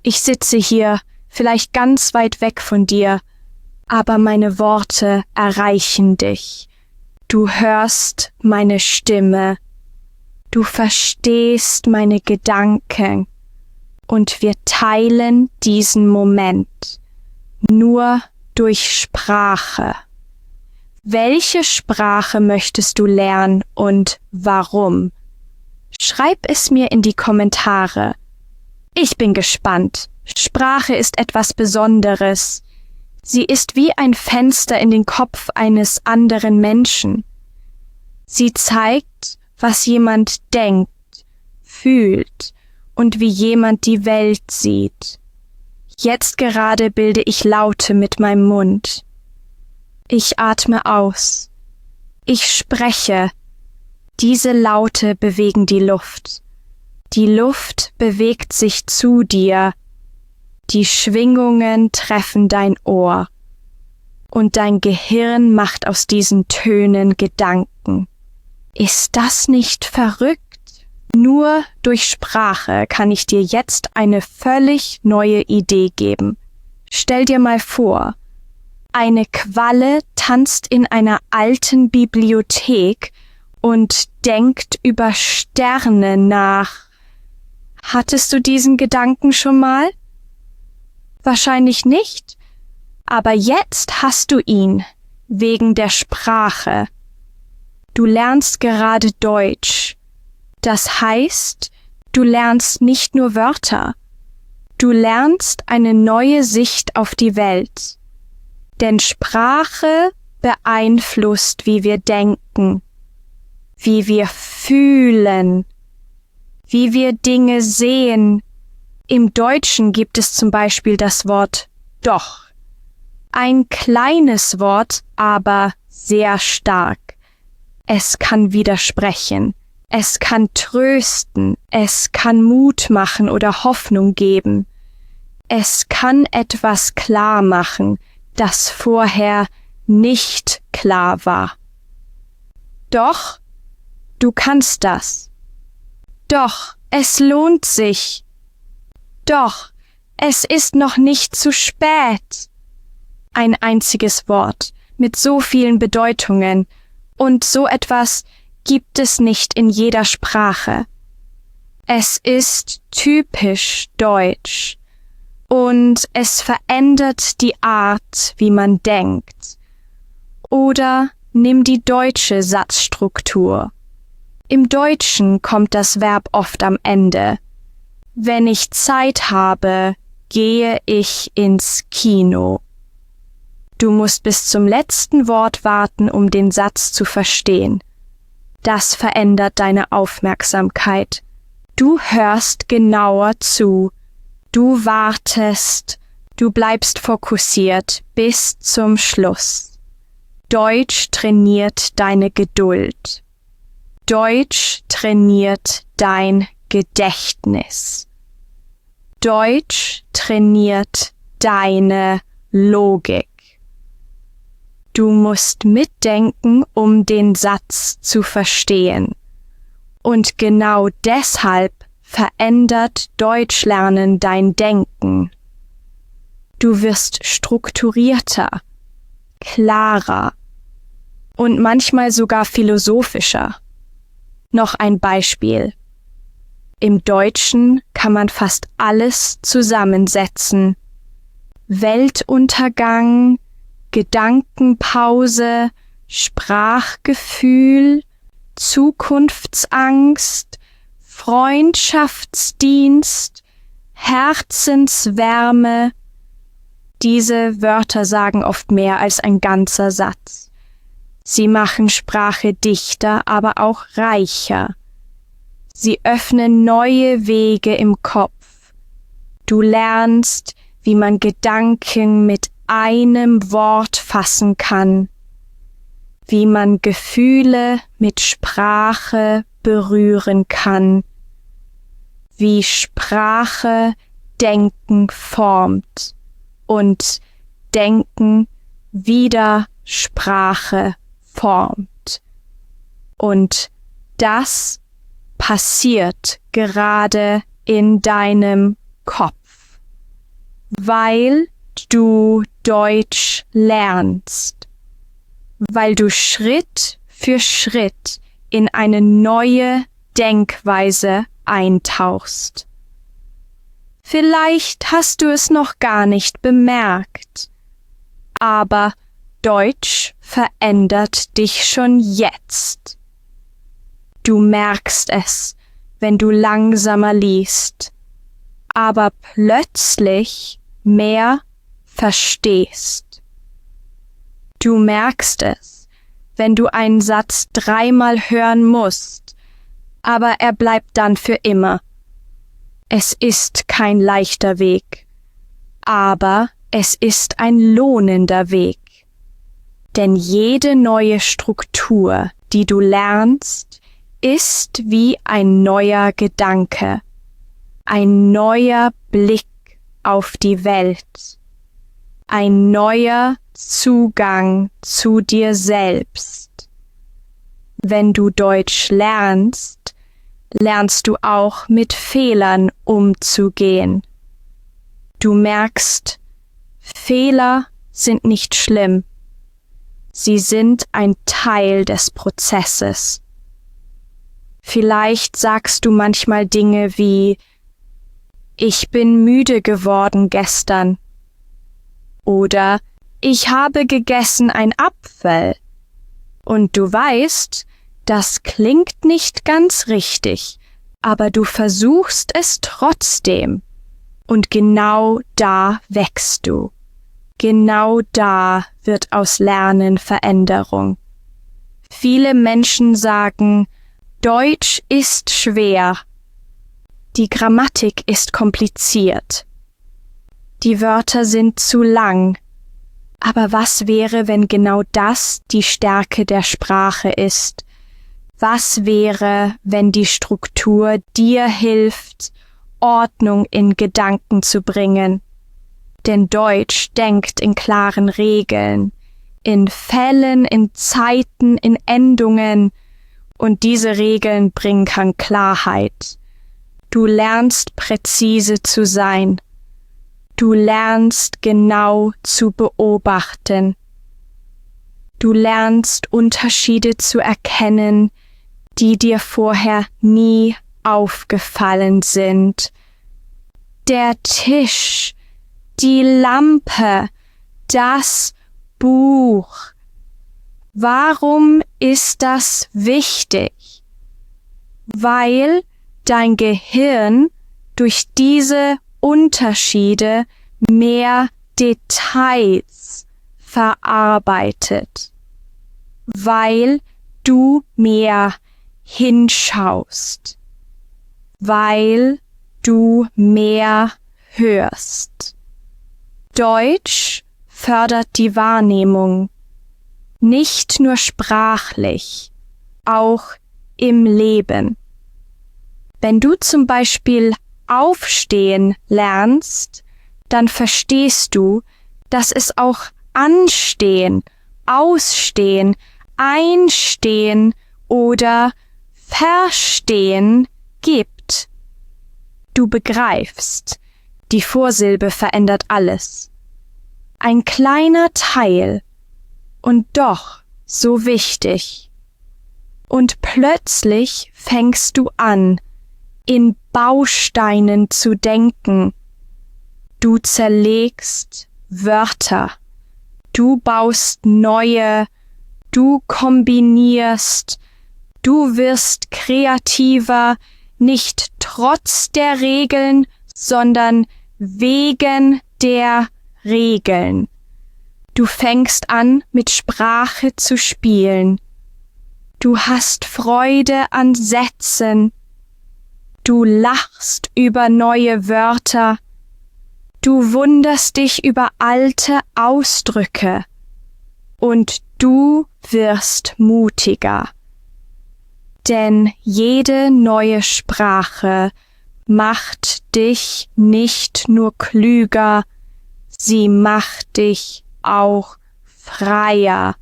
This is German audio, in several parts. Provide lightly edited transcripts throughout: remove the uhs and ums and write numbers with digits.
Ich sitze hier, vielleicht ganz weit weg von dir, aber meine Worte erreichen dich. Du hörst meine Stimme. Du verstehst meine Gedanken. Und wir teilen diesen Moment nur durch Sprache. Welche Sprache möchtest du lernen und warum? Schreib es mir in die Kommentare. Ich bin gespannt. Sprache ist etwas Besonderes. Sie ist wie ein Fenster in den Kopf eines anderen Menschen. Sie zeigt, was jemand denkt, fühlt und wie jemand die Welt sieht. Jetzt gerade bilde ich Laute mit meinem Mund. Ich atme aus. Ich spreche. Diese Laute bewegen die Luft. Die Luft bewegt sich zu dir. Die Schwingungen treffen dein Ohr. Und dein Gehirn macht aus diesen Tönen Gedanken. Ist das nicht verrückt? Nur durch Sprache kann ich dir jetzt eine völlig neue Idee geben. Stell dir mal vor, eine Qualle tanzt in einer alten Bibliothek und denkt über Sterne nach. Hattest du diesen Gedanken schon mal? Wahrscheinlich nicht, aber jetzt hast du ihn, wegen der Sprache. Du lernst gerade Deutsch. Das heißt, du lernst nicht nur Wörter, du lernst eine neue Sicht auf die Welt. Denn Sprache beeinflusst, wie wir denken, wie wir fühlen, wie wir Dinge sehen. Im Deutschen gibt es zum Beispiel das Wort doch. Ein kleines Wort, aber sehr stark. Es kann widersprechen. Es kann trösten, es kann Mut machen oder Hoffnung geben. Es kann etwas klar machen, das vorher nicht klar war. Doch, du kannst das. Doch, es lohnt sich. Doch, es ist noch nicht zu spät. Ein einziges Wort mit so vielen Bedeutungen und so etwas gibt es nicht in jeder Sprache. Es ist typisch deutsch und es verändert die Art, wie man denkt. Oder nimm die deutsche Satzstruktur. Im Deutschen kommt das Verb oft am Ende. Wenn ich Zeit habe, gehe ich ins Kino. Du musst bis zum letzten Wort warten, um den Satz zu verstehen. Das verändert deine Aufmerksamkeit. Du hörst genauer zu. Du wartest. Du bleibst fokussiert bis zum Schluss. Deutsch trainiert deine Geduld. Deutsch trainiert dein Gedächtnis. Deutsch trainiert deine Logik. Du musst mitdenken, um den Satz zu verstehen. Und genau deshalb verändert Deutschlernen dein Denken. Du wirst strukturierter, klarer und manchmal sogar philosophischer. Noch ein Beispiel. Im Deutschen kann man fast alles zusammensetzen. Weltuntergang, Gedankenpause, Sprachgefühl, Zukunftsangst, Freundschaftsdienst, Herzenswärme. Diese Wörter sagen oft mehr als ein ganzer Satz. Sie machen Sprache dichter, aber auch reicher. Sie öffnen neue Wege im Kopf. Du lernst, wie man Gedanken mit einem Wort fassen kann, wie man Gefühle mit Sprache berühren kann, wie Sprache Denken formt und Denken wieder Sprache formt. Und das passiert gerade in deinem Kopf. weil du Deutsch lernst, weil du Schritt für Schritt in eine neue Denkweise eintauchst. Vielleicht hast du es noch gar nicht bemerkt, aber Deutsch verändert dich schon jetzt. Du merkst es, wenn du langsamer liest, aber plötzlich mehr verstehst. Du merkst es, wenn du einen Satz 3-mal hören musst, aber er bleibt dann für immer. Es ist kein leichter Weg, aber es ist ein lohnender Weg. Denn jede neue Struktur, die du lernst, ist wie ein neuer Gedanke, ein neuer Blick auf die Welt, ein neuer Zugang zu dir selbst. Wenn du Deutsch lernst, lernst du auch mit Fehlern umzugehen. Du merkst, Fehler sind nicht schlimm. Sie sind ein Teil des Prozesses. Vielleicht sagst du manchmal Dinge wie: Ich bin müde geworden gestern. Oder ich habe gegessen ein Apfel. Und du weißt, das klingt nicht ganz richtig, aber du versuchst es trotzdem. Und genau da wächst du. Genau da wird aus Lernen Veränderung. Viele Menschen sagen, Deutsch ist schwer. Die Grammatik ist kompliziert. Die Wörter sind zu lang. Aber was wäre, wenn genau das die Stärke der Sprache ist? Was wäre, wenn die Struktur dir hilft, Ordnung in Gedanken zu bringen? Denn Deutsch denkt in klaren Regeln, in Fällen, in Zeiten, in Endungen, und diese Regeln bringen Klarheit. Du lernst präzise zu sein. Du lernst genau zu beobachten. Du lernst Unterschiede zu erkennen, die dir vorher nie aufgefallen sind. Der Tisch, die Lampe, das Buch. Warum ist das wichtig? Weil dein Gehirn durch diese Unterschiede mehr Details verarbeitet, weil du mehr hinschaust, weil du mehr hörst. Deutsch fördert die Wahrnehmung, nicht nur sprachlich, auch im Leben. Wenn du zum Beispiel aufstehen lernst, dann verstehst du, dass es auch anstehen, ausstehen, einstehen oder verstehen gibt. Du begreifst, die Vorsilbe verändert alles. Ein kleiner Teil und doch so wichtig. Und plötzlich fängst du an, in Bausteinen zu denken. Du zerlegst Wörter. Du baust neue. Du kombinierst. Du wirst kreativer, nicht trotz der Regeln, sondern wegen der Regeln. Du fängst an, mit Sprache zu spielen. Du hast Freude an Sätzen. Du lachst über neue Wörter. Du wunderst dich über alte Ausdrücke. Und du wirst mutiger. Denn jede neue Sprache macht dich nicht nur klüger, sie macht dich auch freier.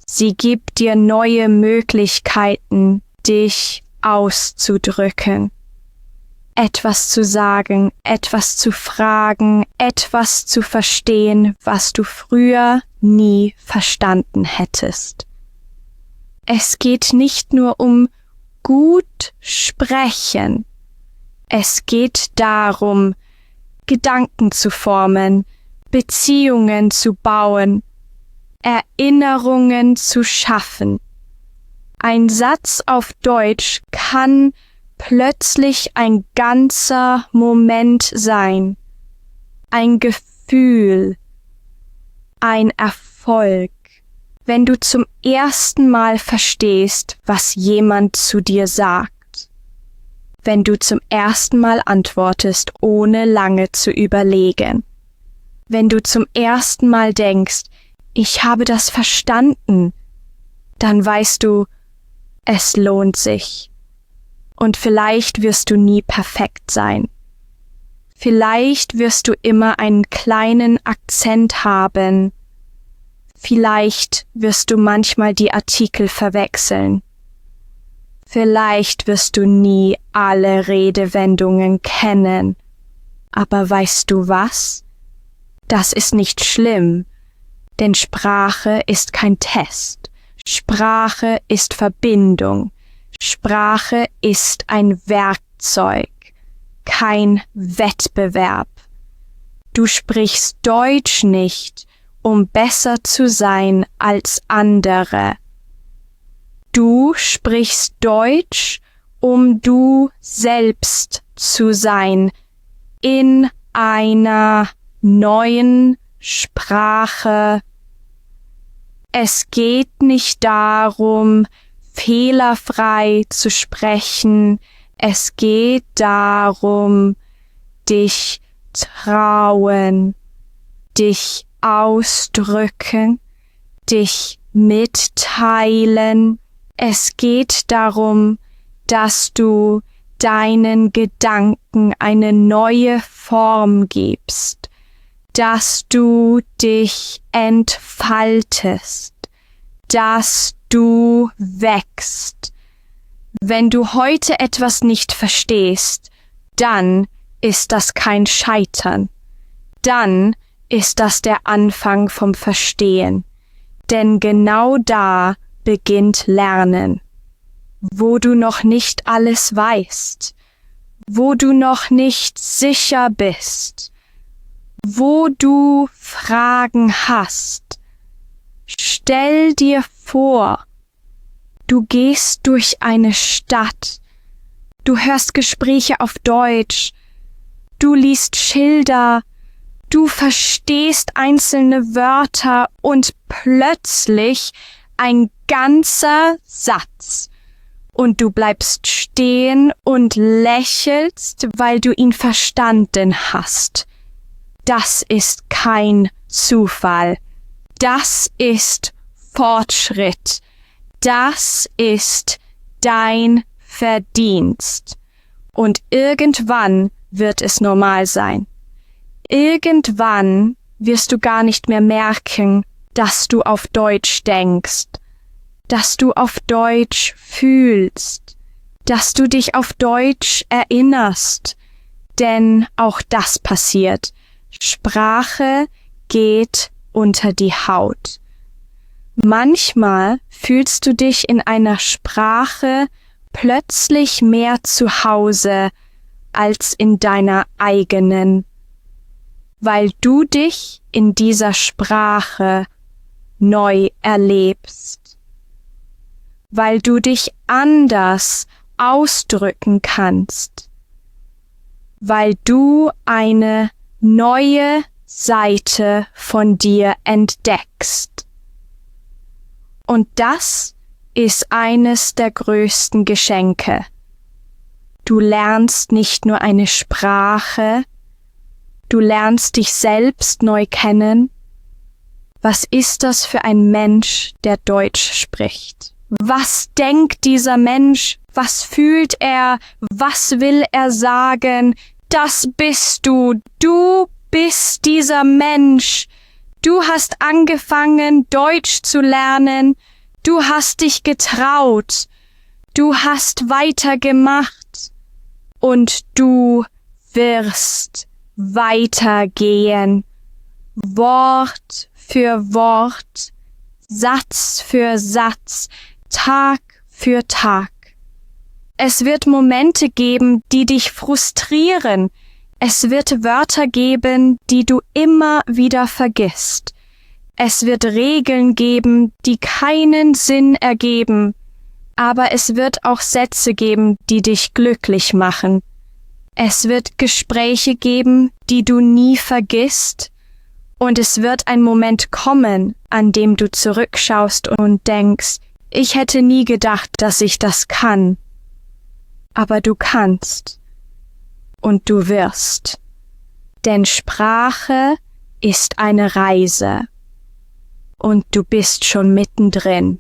Sie gibt dir neue Möglichkeiten, dich auszudrücken. etwas zu sagen, etwas zu fragen, etwas zu verstehen, was du früher nie verstanden hättest. Es geht nicht nur um gut sprechen. Es geht darum, Gedanken zu formen, Beziehungen zu bauen, Erinnerungen zu schaffen. Ein Satz auf Deutsch kann plötzlich ein ganzer Moment sein, ein Gefühl, ein Erfolg, wenn du zum ersten Mal verstehst, was jemand zu dir sagt, wenn du zum ersten Mal antwortest, ohne lange zu überlegen, wenn du zum ersten Mal denkst, ich habe das verstanden, dann weißt du, es lohnt sich. Und vielleicht wirst du nie perfekt sein. Vielleicht wirst du immer einen kleinen Akzent haben. Vielleicht wirst du manchmal die Artikel verwechseln. Vielleicht wirst du nie alle Redewendungen kennen. Aber weißt du was? Das ist nicht schlimm, denn Sprache ist kein Test. Sprache ist Verbindung. Sprache ist ein Werkzeug, kein Wettbewerb. Du sprichst Deutsch nicht, um besser zu sein als andere. Du sprichst Deutsch, um du selbst zu sein, in einer neuen Sprache. Es geht nicht darum, fehlerfrei zu sprechen. Es geht darum, dich trauen, dich ausdrücken, dich mitteilen. Es geht darum, dass du deinen Gedanken eine neue Form gibst, dass du dich entfaltest, dass du wächst. Wenn du heute etwas nicht verstehst, dann ist das kein Scheitern. Dann ist das der Anfang vom Verstehen. Denn genau da beginnt Lernen. Wo du noch nicht alles weißt, wo du noch nicht sicher bist, wo du Fragen hast. Stell dir vor, du gehst durch eine Stadt, du hörst Gespräche auf Deutsch, du liest Schilder, du verstehst einzelne Wörter und plötzlich ein ganzer Satz. Und du bleibst stehen und lächelst, weil du ihn verstanden hast. Das ist kein Zufall. Das ist Fortschritt. Das ist dein Verdienst. Und irgendwann wird es normal sein. Irgendwann wirst du gar nicht mehr merken, dass du auf Deutsch denkst, dass du auf Deutsch fühlst, dass du dich auf Deutsch erinnerst. Denn auch das passiert. Sprache geht unter die Haut. Manchmal fühlst du dich in einer Sprache plötzlich mehr zu Hause als in deiner eigenen, weil du dich in dieser Sprache neu erlebst, weil du dich anders ausdrücken kannst, weil du eine neue Seite von dir entdeckst. Und das ist eines der größten Geschenke. Du lernst nicht nur eine Sprache, du lernst dich selbst neu kennen. Was ist das für ein Mensch, der Deutsch spricht? Was denkt dieser Mensch? Was fühlt er? Was will er sagen? Das bist du. Du bist dieser Mensch. Du hast angefangen, Deutsch zu lernen. Du hast dich getraut. Du hast weitergemacht. und du wirst weitergehen, Wort für Wort, Satz für Satz, Tag für Tag. Es wird Momente geben, die dich frustrieren. Es wird Wörter geben, die du immer wieder vergisst. Es wird Regeln geben, die keinen Sinn ergeben. Aber es wird auch Sätze geben, die dich glücklich machen. Es wird Gespräche geben, die du nie vergisst. Und es wird ein Moment kommen, an dem du zurückschaust und denkst, ich hätte nie gedacht, dass ich das kann. Aber du kannst. Und du wirst. Denn Sprache ist eine Reise. Und du bist schon mittendrin.